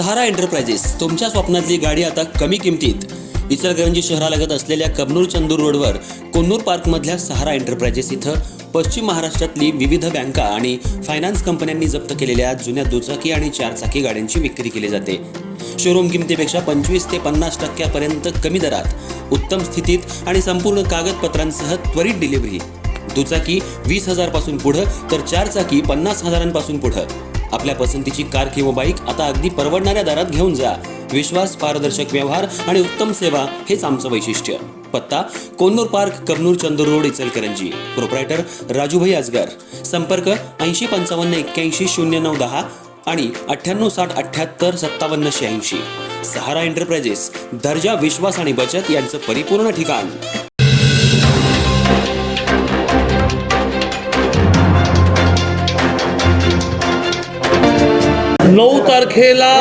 सहारा enterprises तुमच्या स्वप्नातली गाडी आता कमी किमतीत. इचलकरंजी शहरालगत असलेल्या कबनूर चंदूर रोडवर कोन्नूर पार्कमधल्या सहारा एंटरप्राइजेस इथं पश्चिम महाराष्ट्रातली विविध बँका आणि फायनान्स कंपन्यांनी जप्त केलेल्या जुन्या दुचाकी आणि चारचाकी गाड्यांची विक्री केली जाते. शोरूम किमतीपेक्षा 25 ते 50% कमी दरात, उत्तम स्थितीत आणि संपूर्ण कागदपत्रांसह त्वरित डिलिव्हरी. दुचाकी 20,000 पासून पुढं तर चारचाकी 50,000 पुढं. आपल्या पसंतीची कार किंवा बाईक आता अगदी परवडणाऱ्या दरात घेऊन जा. विश्वास, पारदर्शक व्यवहार आणि उत्तम सेवा हेच आमचं वैशिष्ट्य. पत्ता Konnur park, Kabnur Chandur road, Ichalkaranji. Proprietor Rajubhai Ajgar. संपर्क 8055810910 आणि 9860785786. सहारा एंटरप्राइजेस, दर्जा, विश्वास आणि बचत यांचं परिपूर्ण ठिकाण. 9 तारखेला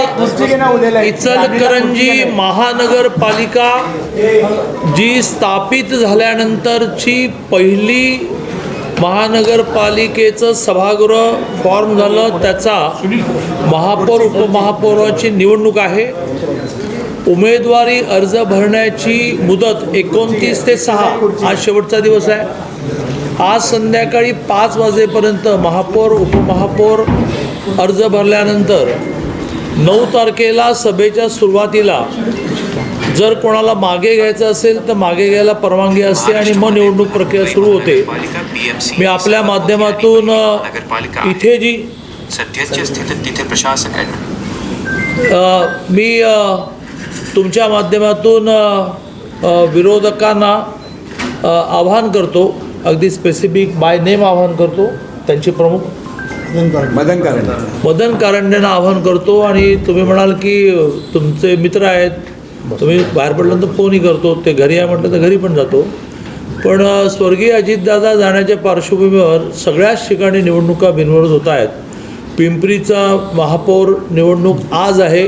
इचलकरंजी महानगरपालिका जी स्थापित झाल्यानंतरची पहिली महानगरपालिकेचं सभागृह फॉर्म झालं. त्याचा महापौर उपमहापौराची निवडणूक आहे. उमेदवारी अर्ज भरण्याची मुदत 29 ते 6 आज शेवटचा दिवस आहे. आज संध्याकाळी 5 वाजेपर्यंत महापौर उपमहापौर अर्ज भरल्यानंतर 9 तारखेला सभेच्या सुरुवातीला जर कोणाला मागे घ्यायचं असेल तर मागे घ्यायला परवानगी असते आणि मग निवडणूक प्रक्रिया सुरू होते. मी आपल्या माध्यमातून इथे जी सध्याच्या स्थितीत तिथे प्रशासक आहे. मी तुमच्या माध्यमातून विरोधकांना आवाहन करतो, अगदी स्पेसिफिक बाय नेम आवाहन करतो. त्यांचे प्रमुख मदन कारंडेंना आवाहन करतो. आणि तुम्ही म्हणाल की तुमचे मित्र आहेत, तुम्ही बाहेर पडल्यानंतर फोनही करतो. ते घरी आहे म्हटलं तर घरी पण जातो. पण स्वर्गीय अजितदादा जाण्याच्या पार्श्वभूमीवर सगळ्याच ठिकाणी निवडणुका बिनविरोध होत आहेत. पिंपरीचा महापौर निवडणूक आज आहे,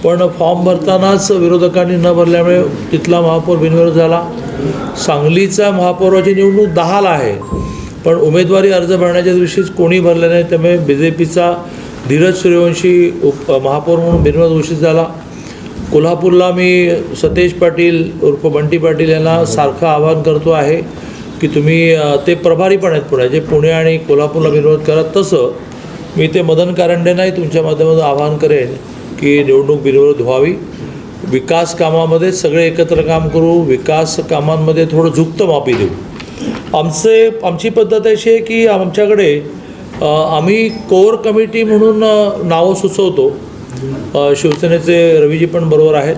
पण फॉर्म भरतानाच विरोधकांनी न भरल्यामुळे तिथला महापौर बिनविरोध झाला. सांगलीचा महापौराची निवडणूक 10ला आहे, पण उमेदवारी अर्ज भरण्याच्या दिवशीच कोणी भरले नाही. त्यामुळे BJPचा धीरज सूर्यवंशी महापौर म्हणून बिनविरोध घोषित झाला. कोल्हापूरला मी सतेज पाटील उर्फ बंटी पाटील यांना सारखं आवाहन करतो आहे की तुम्ही, ते प्रभारी पण आहेत पुण्याचे, पुणे आणि कोल्हापूरला बिनविरोध करा. तसं मी ते मदन कारंडेंनाही तुमच्या माध्यमातून आवाहन करेन की निवडणूक बिनविरोध व्हावी. विकास कामामध्ये सगळे एकत्र काम करू. विकास कामांमध्ये थोडं झुकतं मापी देऊ. आमची पद्धत अशी आहे की आमच्याकडे आम्ही कोर कमिटी म्हणून नावं सुचवतो. शिवसेनेचे रवीजी पण बरोबर आहेत.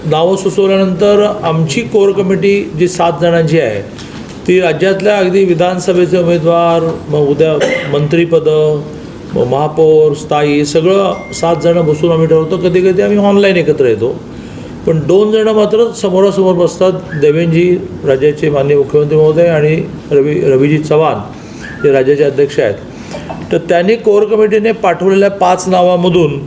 नावं सुचवल्यानंतर आमची कोर कमिटी जी 7 जणांची आहे ती राज्यातल्या अगदी विधानसभेचे उमेदवार, मग उद्या मंत्रिपदं, महापौर, स्थायी सगळं 7 जणं बसून आम्ही ठरवतो. कधी कधी आम्ही ऑनलाईन एकत्र येतो, पण 2 जणं मात्र समोरासमोर बसतात. देवेंद्रजी राज्याचे माननीय मुख्यमंत्री महोदय आणि रवीजी चव्हाण जे राज्याचे अध्यक्ष आहेत. तर त्यांनी कोर कमिटीने पाठवलेल्या 5 नावामधून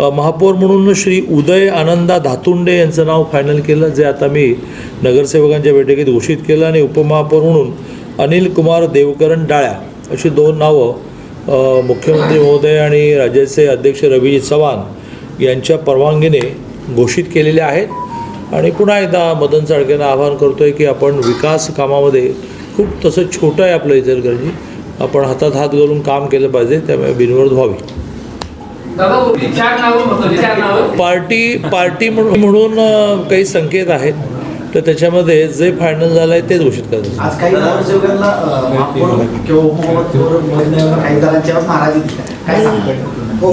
महापौर म्हणून श्री उदय आनंदा धातुंडे यांचं नाव फायनल केलं, जे आता मी नगरसेवकांच्या बैठकीत घोषित केलं. आणि उपमहापौर म्हणून अनिल कुमार देवकरण डाळ्या अशी 2 नावं मुख्यमंत्री महोदय आणि राज्याचे अध्यक्ष रवीजी चव्हाण यांच्या परवानगीने घोषित केलेले आहेत. आणि पुन्हा एकदा मदन साळकेंना आवाहन करतो आहे की आपण विकास कामामध्ये खूप तसं छोटं आहे आपलं इचलकरंजी, आपण हातात हात घालून काम केलं पाहिजे. त्यामुळे बिनविरोध व्हावी. पार्टी म्हणून काही संकेत आहेत, तर त्याच्यामध्ये जे फायनल झालं आहे तेच घोषित करतात.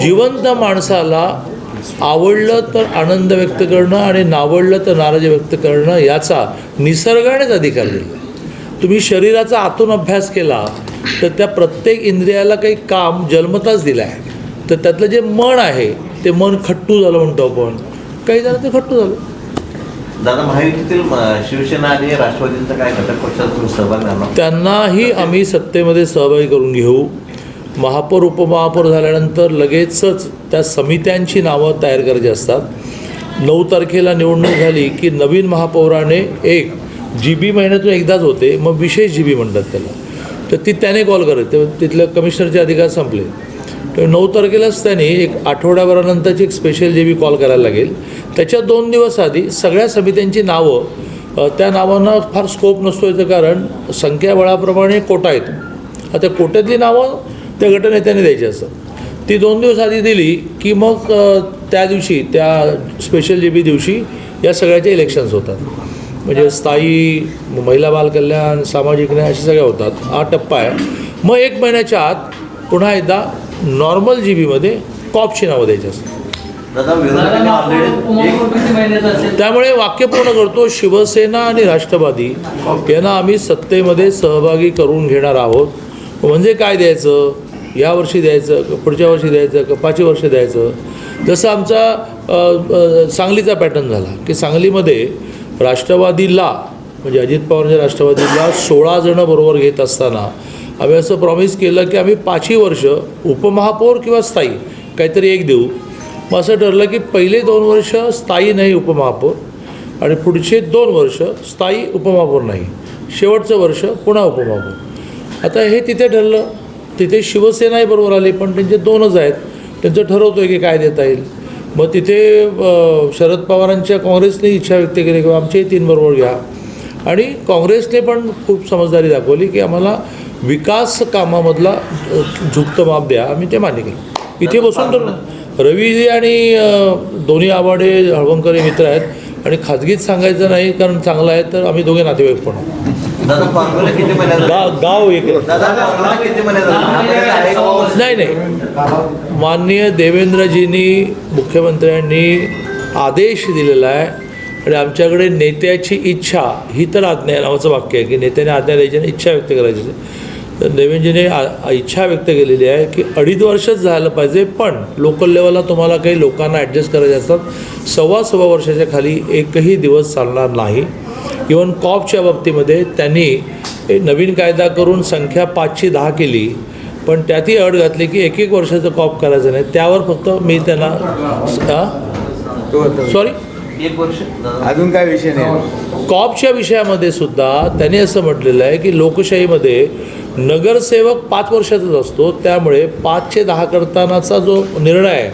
जिवंत माणसाला आवडलं तर आनंद व्यक्त करणं आणि नावडलं तर नाराजी व्यक्त करणं याचा निसर्गानेच अधिकार दिला. तुम्ही शरीराचा आतून अभ्यास केला तर त्या प्रत्येक इंद्रियाला काही काम जन्मताच दिलं आहे. तर त्यातलं जे मन आहे ते मन खट्टू झालं म्हणतो आपण, काही जण ते खट्टू झालं. दादा, महायुतीतील शिवसेना आणि राष्ट्रवादींचा काय घटक पक्षात तुम्ही सहभाग घेणार? त्यांनाही आम्ही सत्तेमध्ये सहभागी करून घेऊ. महापौर उपमहापौर झाल्यानंतर लगेचच त्या समित्यांची नावं तयार करायची असतात. 9 तारखेला निवडणूक झाली की नवीन महापौराने एक GB महिन्यातून एकदाच होते, मग विशेष GB म्हणतात त्याला, तर ती त्याने कॉल करत. तिथल्या कमिशनरचे अधिकार संपले. 9 तारखेलाच त्यांनी एक आठवड्याभरानंतरची एक स्पेशल जे बी कॉल करायला लागेल. त्याच्या 2 दिवस आधी सगळ्या समित्यांची नावं, त्या नावांना फार स्कोप नसतो याचं कारण संख्याबळाप्रमाणे कोटा येतो. आता कोट्यातली नावं त्या गटनेत्याने द्यायची असतात. ती 2 दिवस आधी दिली की मग त्या दिवशी त्या स्पेशल जे बी दिवशी या सगळ्याचे इलेक्शन्स होतात. म्हणजे स्थायी, महिला बाल कल्याण, सामाजिक न्याय अशा सगळ्या होतात. हा टप्पा आहे. मग 1 महिन्याच्या आत पुन्हा एकदा नॉर्मल जी बीमध्ये कॉपची नावं द्यायची असतात. दादा विरोधकांनी ऑलरेडी त्यामुळे वाक्य पूर्ण करतो. शिवसेना आणि राष्ट्रवादी यांना आम्ही सत्तेमध्ये सहभागी करून घेणार आहोत. म्हणजे काय द्यायचं, या वर्षी द्यायचं का पुढच्या वर्षी द्यायचं का 5 वर्ष द्यायचं. जसं आमचा सांगलीचा पॅटर्न झाला की सांगलीमध्ये राष्ट्रवादीला म्हणजे अजित पवारांच्या राष्ट्रवादीला 16 जणं बरोबर घेत असताना आम्ही असं प्रॉमिस केलं की आम्ही 5ही वर्ष उपमहापौर किंवा स्थायी काहीतरी एक देऊ. मग असं ठरलं की पहिले 2 वर्ष स्थायी नाही उपमहापौर आणि पुढचे 2 वर्ष स्थायी उपमहापौर नाही, शेवटचं वर्ष पुन्हा उपमहापौर. आता हे तिथे ठरलं. तिथे शिवसेनाही बरोबर आली पण त्यांचे 2च आहेत. त्यांचं ठरवतो आहे की काय देता येईल. मग तिथे शरद पवारांच्या काँग्रेसने इच्छा व्यक्त केली की आमचे 3 बरोबर घ्या. आणि काँग्रेसने पण खूप समजदारी दाखवली की आम्हाला विकास कामामधला झुकतं माप द्या. आम्ही ते मान्य केलं. इथे बसून तर रवीजी आणि दोन्ही आवाडे हळवंकर हे मित्र आहेत आणि खाजगीत सांगायचं नाही कारण चांगलं आहे तर आम्ही दोघे नातेवाईक पण आहोत. दादा फॉर्म्युला किती महिन्यात गाव एक दादा फॉर्म्युला किती महिन्यात नाही माननीय देवेंद्रजींनी मुख्यमंत्र्यांनी आदेश दिलेला आहे आणि आमच्याकडे नेत्याची इच्छा ही तर आज्ञा नावाचं वाक्य आहे की नेत्याने आज्ञा द्यायची आणि इच्छा व्यक्त करायची. तर देवेंद्रजीने इच्छा व्यक्त केलेली आहे की 2.5 वर्षच झालं पाहिजे पण लोकल लेवलला तुम्हाला काही लोकांना ॲडजस्ट करायचे असतात. 1.25 वर्षाच्या खाली एकही दिवस चालणार नाही. इवन कॉपच्या बाबतीमध्ये त्यांनी नवीन कायदा करून संख्या 5ची 10 केली पण त्यातही अट घातली की 1 वर्षाचं कॉप करायचं नाही. त्यावर फक्त मी त्यांना सॉरी 1 वर्ष अजून काय विषय नाही. कॉपच्या विषयामध्ये सुद्धा त्यांनी असं म्हटलेलं आहे की लोकशाहीमध्ये नगरसेवक 5 वर्षाचाच असतो. त्यामुळे 5चे 10 करतानाचा जो निर्णय आहे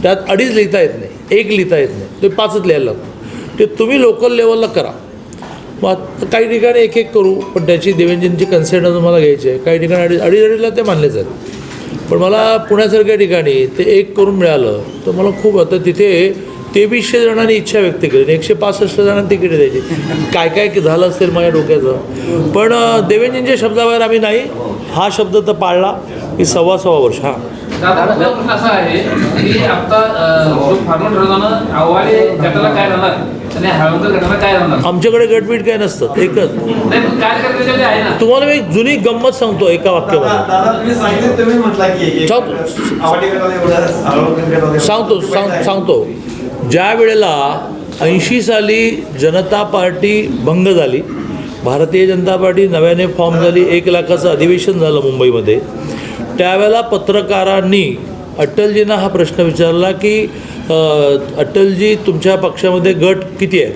त्यात 2.5 लिहिता येत नाही, 1 लिहिता येत नाही, ते 5च लिहायला लागतं. ते तुम्ही लोकल लेवलला करा. मग काही ठिकाणी 1 करू पण त्याची देवेंद्रजींची कन्सेंट अजून मला घ्यायची आहे. काही ठिकाणी 2.5ला ते मानलेच आहेत. पण मला पुण्यासारख्या ठिकाणी ते 1 करून मिळालं तर मला खूप आता तिथे 2300 जणांनी इच्छा व्यक्त केली, 165 जणांना तिकीट द्यायची. काय काय झालं असेल माझ्या डोक्याचं. पण देवेंद्रजींच्या शब्दाबाहेर आम्ही नाही. हा शब्द तर पाळला की 1.25 वर्ष. हां दादा माझा प्रश्न असा आहे की आता जो फार्मर ठरवताना आव्हाने गटाला काय राहणार आणि हळवंतर गटाला काय राहणार. आमच्याकडे गटबीट काय नसतं, एकच. नाही पण काय करण्याचे आहे ना. तुम्हाला मी एक जुनी गंमत सांगतो एका वाक्यामध्ये. सांगतो ज्या वेळेला 80 साली जनता पार्टी भंग झाली, भारतीय जनता पार्टी नव्याने फॉर्म झाली, 1 लाखाचं अधिवेशन झालं मुंबईमध्ये. त्यावेळेला पत्रकारांनी अटलजींना हा प्रश्न विचारला की अटलजी तुमच्या पक्षामध्ये गट किती आहेत.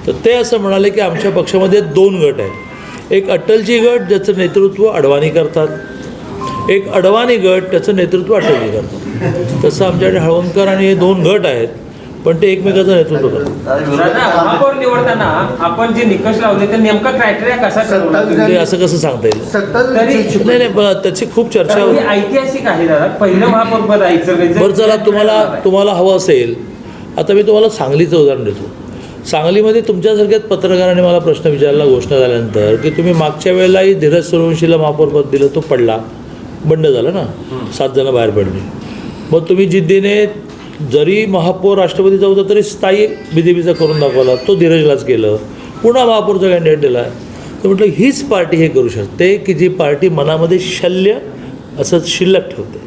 तर ते असं म्हणाले की आमच्या पक्षामध्ये 2 गट आहेत. एक अटलजी गट ज्याचं नेतृत्व अडवाणी करतात, एक अडवाणी गट त्याचं नेतृत्व अटलजी करतात. तसं आमच्याकडे हळवंकर आणि हे 2 गट आहेत पण ते एकमेकाचं नेतृत्व करतात. महापौर निवडताना आपण जे निकष लावले ते नेमका क्रायटेरिया कसा ठरवला ते असं कसं सांगता येईल. नाही पण त्याची खूप चर्चा होती. ऐतिहासिक आहे दादा. पहिलं महापौर पद आहे इचलकरंजीचं. बरं चला तुम्हाला हवं असेल आता मी तुम्हाला सांगलीचं उदाहरण देतो. सांगलीमध्ये तुमच्यासारख्याच पत्रकारांनी मला प्रश्न विचारला घोषणा झाल्यानंतर की तुम्ही मागच्या वेळेलाही धीरज सूर्यवंशीला महापौर पद दिलं, तो पडला, बंड झाला ना, 7 जण बाहेर पडली. मग तुम्ही जिद्दीने जरी महापौर राष्ट्रपतीचा होता तरी स्थायी BJPचा करून दाखवला, तो धीरजलाच केलं, पुन्हा महापौरचा कॅन्डिडेट दिला. तर म्हटलं हीच पार्टी हे करू शकते की जी पार्टी मनामध्ये शल्य असंच शिल्लक ठेवते.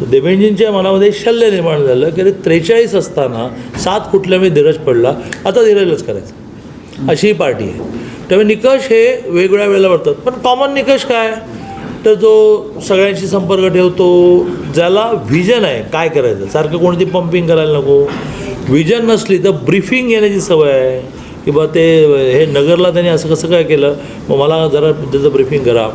तर देवेंद्रजींच्या मनामध्ये शल्य निर्माण झालं की अरे 43 असताना 7 कुठल्यामुळे धीरज पडला, आता धीरजलाच करायचं, अशी ही पार्टी आहे. त्यामुळे निकष हे वेगवेगळ्या वेळेला वाढतात. पण कॉमन निकष काय तर जो सगळ्यांशी संपर्क ठेवतो, ज्याला व्हिजन आहे काय करायचं, सारखं कोणती पंपिंग करायला नको. व्हिजन नसली तर ब्रीफिंग घेण्याची सवय आहे की बा ते हे नगरला त्यांनी असं कसं काय केलं, मग मला जरा त्याचं ब्रीफिंग करा.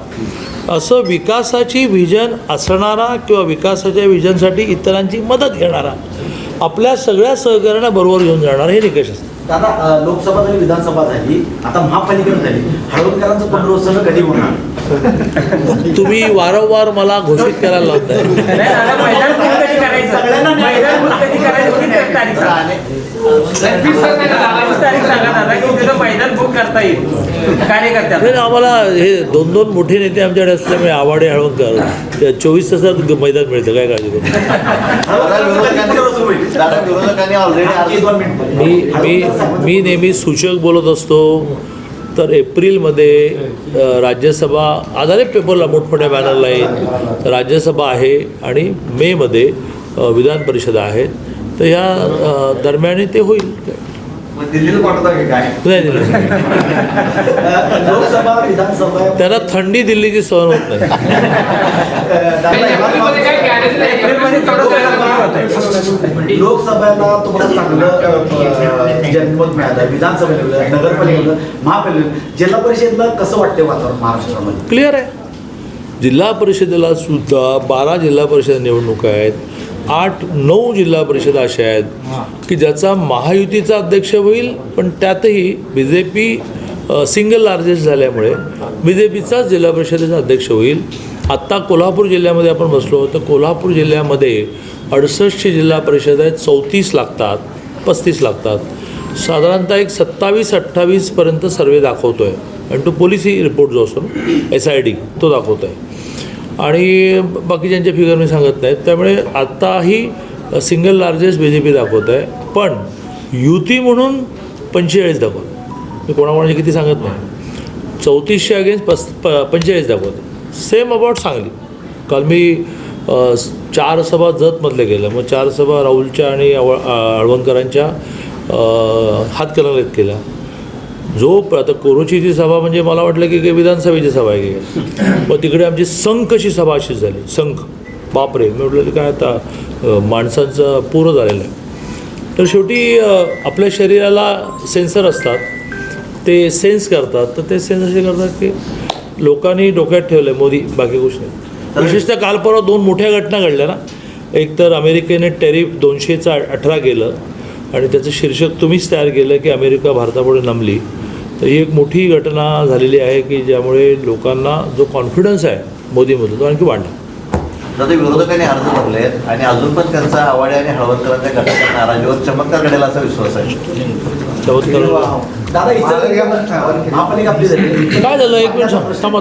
असं विकासाची व्हिजन असणारा किंवा विकासाच्या व्हिजनसाठी इतरांची मदत घेणारा, आपल्या सगळ्या सहकार्यांना बरोबर घेऊन जाणारा हे निकष असतात. दादा, लोकसभा झाली, विधानसभा झाली, आता महापालिका झाली, हळवणकरांचं पुनर्वसन कधी होणार? तुम्ही वारंवार मला घोषित करायला लावताय. नाही, आम्हाला हे दोन दोन मोठे नेते आमच्याकडे असल्यामुळे आवाडे हळवणकर त्या 24 तासात मैदान मिळतं, काय काळजी करू. विरोधकांनी ऑलरेडी मी नेहमी सूचक बोलत असतो. तर एप्रिलमध्ये राज्यसभा आधारे पेपरला मोठमोठ्या बॅनरला येईल, राज्यसभा आहे आणि मेमध्ये विधान परिषद आहेत. तर ह्या दरम्यान ते होईल. दिल्लीला पाठवता की काय? नाही दिलं. लोकसभा विधानसभा त्यांना थंडी दिल्लीची सहन होत नाही. एप्रिलमध्ये काय कॅरेज नाही. एप्रिलमध्ये लोकसभेला तुम्हाला चांगलं जनमत मिळालं, विधानसभेला, नगरपालिकेला, महापालिकेला, जिल्हा परिषदला कसं वाटते वातावरण महाराष्ट्रामध्ये? क्लिअर आहे. जिल्हा परिषदेला सुद्धा 12 जिल्हा परिषद निवडणुका आहेत. 8-9 जिल्हा परिषद अशा आहेत की ज्याचा महायुतीचा अध्यक्ष होईल, पण त्यातही BJP सिंगल लार्जेस्ट झाल्यामुळे BJPचाच जिल्हा परिषदेचा अध्यक्ष होईल. आत्ता कोल्हापूर जिल्ह्यामध्ये आपण बसलो, तर कोल्हापूर जिल्ह्यामध्ये 68 जिल्हा परिषद आहेत. 34 लागतात, 35 लागतात. साधारणतः एक 27-28पर्यंत सर्वे दाखवतो आहे. आणि तो पोलिसी रिपोर्ट जो असतो ना, SID, तो दाखवतो आहे. आणि बाकीच्यांचे फिगर मी सांगत नाहीत. त्यामुळे आत्ताही सिंगल लार्जेस्ट BJP दाखवत आहे, पण युती म्हणून 45 दाखवत. मी कोणाकोणाचे किती सांगत नाही. 3400 अगेन्स्ट 45 दाखवत. Same about Sangli. काल मी 4 सभा जतमधले गेलं, मग 4 सभा राहुलच्या आणि अळवणकरांच्या हातकणंगलेत केल्या. आता कोरोचीची सभा म्हणजे मला वाटलं की विधानसभेची सभा आहे की, मग तिकडे आमची संखची सभा अशीच झाली. संख, बापरे, मी म्हटलं काय आता माणसांचं पूर झालेलं आहे. तर शेवटी आपल्या शरीराला सेन्सर असतात, ते सेन्स करतात. तर ते सेन्स असे करतात की लोकांनी डोक्यात ठेवलं आहे मोदी, बाकी गोष्ट नाही. विशेषतः काल परवा 2 मोठ्या घटना घडल्या ना. एक तर अमेरिकेने टॅरिफ 218 केलं आणि त्याचं शीर्षक तुम्हीच तयार केलं की अमेरिका भारतापुढे नमली. तर ही एक मोठी घटना झालेली आहे की ज्यामुळे लोकांना जो कॉन्फिडन्स आहे मोदीमध्ये तो आणखी वाढला. दादा, विरोधकांनी अर्ज भरले आहेत आणि अजून पण त्यांचा आवाडे आणि हळवणकरांच्या गटाच्या नाराजीवर चमत्कार घडेल असा विश्वास आहे. चमत्कार दादा, महापालिका आपली झाली. काय झालं? एक मिनिट थांबा.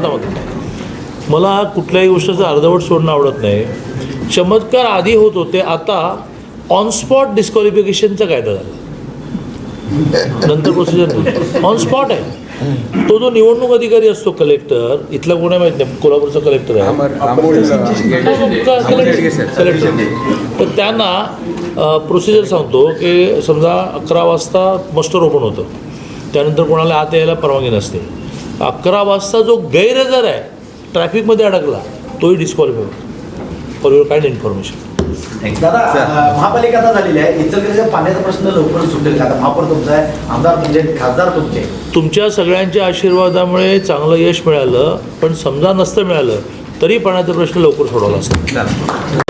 मला कुठल्याही गोष्टीचं अर्धवट सोडणं आवडत नाही. चमत्कार आधी होत होते, आता ऑन स्पॉट डिस्क्वालिफिकेशनचा कायदा झाला. नंतर प्रोसिजर ऑन स्पॉट आहे. तो जो निवडणूक अधिकारी असतो, कलेक्टर, इथला कोण आहे माहीत नाही, कोल्हापूरचा कलेक्टर आहे, कलेक्टर. तर त्यांना प्रोसिजर सांगतो की समजा 11 वाजता मस्टर ओपन होतं, त्यानंतर कोणाला आत यायला परवानगी नसते. 11 वाजता जो गैरहजर आहे, ट्रॅफिकमध्ये अडकला, तोही डिस्क्वालिफाय होतो. For your kind information. दादा, महापालिका आता झालेली आहे, इचलकरंजीचा पाण्याचा प्रश्न लवकर सुटेल का? आता महापौर तुमचा आहे, आमदार तुमचे, खासदार तुमचे. तुमच्या सगळ्यांच्या आशीर्वादामुळे चांगलं यश मिळालं, पण समजा नसतं मिळालं तरी पाण्याचा प्रश्न लवकर सोडवला असता.